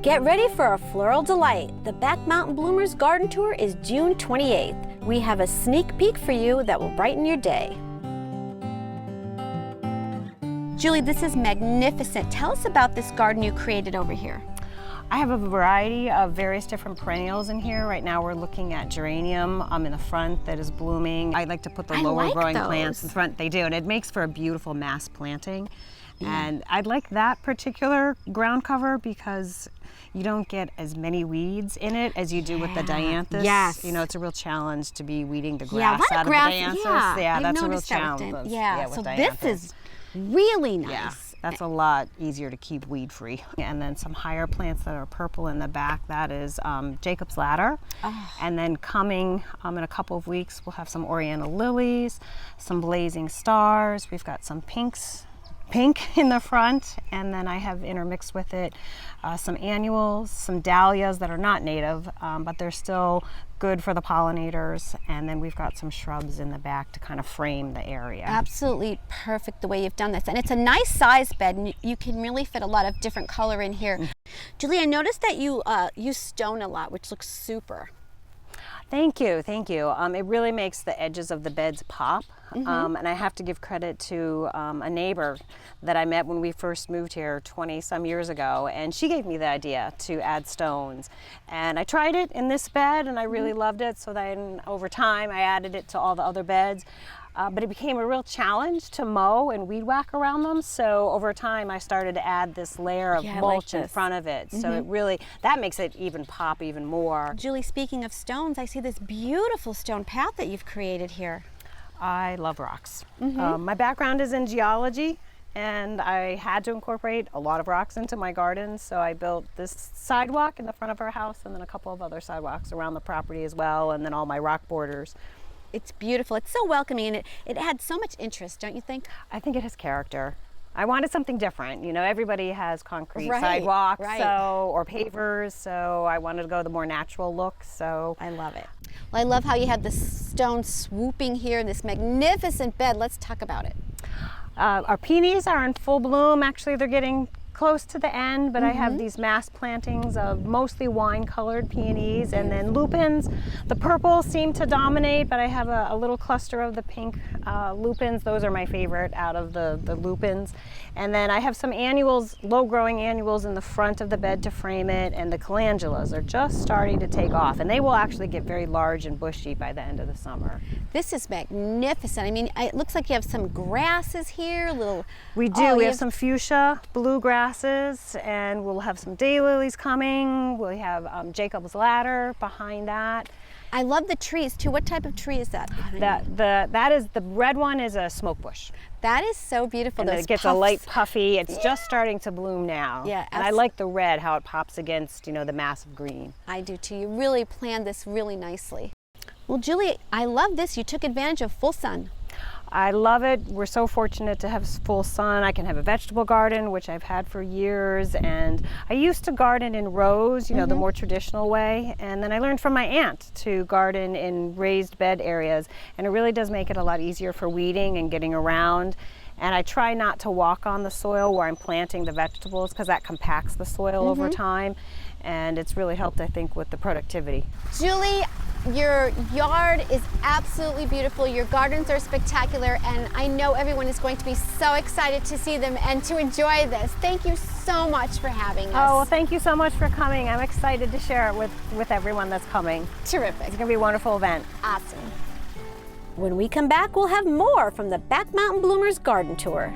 Get ready for a floral delight. The Back Mountain Bloomers Garden Tour is June 28th. We have a sneak peek for you that will brighten your day. Julie, this is magnificent. Tell us about this garden you created over here. I have a variety of various different perennials in here. Right now we're looking at geranium in the front that is blooming. I like to put the lower growing plants in front. They do, and it makes for a beautiful mass planting. And I like that particular ground cover because you don't get as many weeds in it as you do with the dianthus. Yes. You know, it's a real challenge to be weeding the grass out of the dianthus. That's a real challenge. So dianthus. This is really nice. Yeah, that's a lot easier to keep weed free. And then some higher plants that are purple in the back, that is Jacob's Ladder. Oh. And then coming in a couple of weeks, we'll have some oriental lilies, some blazing stars. We've got some pink in the front, and then I have intermixed with it some annuals, some dahlias that are not native, but they're still good for the pollinators, and then we've got some shrubs in the back to kind of frame the area. Absolutely perfect the way you've done this, and it's a nice size bed, and you can really fit a lot of different color in here. Julie, I noticed that you use stone a lot, which looks super. Thank you, thank you. It really makes the edges of the beds pop. And I have to give credit to a neighbor that I met when we first moved here 20 some years ago, and she gave me the idea to add stones. And I tried it in this bed and I really loved it, so then over time I added it to all the other beds. But it became a real challenge to mow and weed whack around them, so over time I started to add this layer of mulch in front of it. So it really, that makes it even pop even more. Julie, speaking of stones, I see this beautiful stone path that you've created here. I love rocks. My background is in geology, and I had to incorporate a lot of rocks into my garden, so I built this sidewalk in the front of our house and then a couple of other sidewalks around the property as well, and then all my rock borders. It's beautiful. It's so welcoming, and it had so much interest, don't you think? I think it has character. I wanted something different. You know, everybody has concrete sidewalks or pavers, so I wanted to go the more natural look. So I love it. Well, I love how you have the stone swooping here in this magnificent bed. Let's talk about it. Our peonies are in full bloom. Actually, they're getting close to the end, but I have these mass plantings of mostly wine-colored peonies, and then lupins. The purple seem to dominate, but I have a little cluster of the pink lupins. Those are my favorite out of the lupins. And then I have some annuals, low-growing annuals in the front of the bed to frame it, and the calendulas are just starting to take off, and they will actually get very large and bushy by the end of the summer. This is magnificent. I mean, it looks like you have some grasses here, We do. We have some fuchsia, bluegrasses, and we'll have some daylilies coming. We have Jacob's Ladder behind that. I love the trees too. What type of tree is that? The red one is a smoke bush. That is so beautiful. And it gets a light puffy. It's just starting to bloom now. Yeah, and I like the red, how it pops against, you know, the massive green. I do too. You really planned this really nicely. Well, Julie, I love this. You took advantage of full sun. I love it. We're so fortunate to have full sun. I can have a vegetable garden, which I've had for years, and I used to garden in rows, you know, the more traditional way, and then I learned from my aunt to garden in raised bed areas, and it really does make it a lot easier for weeding and getting around. And I try not to walk on the soil where I'm planting the vegetables, because that compacts the soil over time, and it's really helped, I think, with the productivity. Julie, your yard is absolutely beautiful. Your gardens are spectacular, and I know everyone is going to be so excited to see them and to enjoy this. Thank you so much for having us. Oh, well, thank you so much for coming. I'm excited to share it with everyone that's coming. Terrific. It's going to be a wonderful event. Awesome. When we come back, we'll have more from the Back Mountain Bloomers Garden Tour.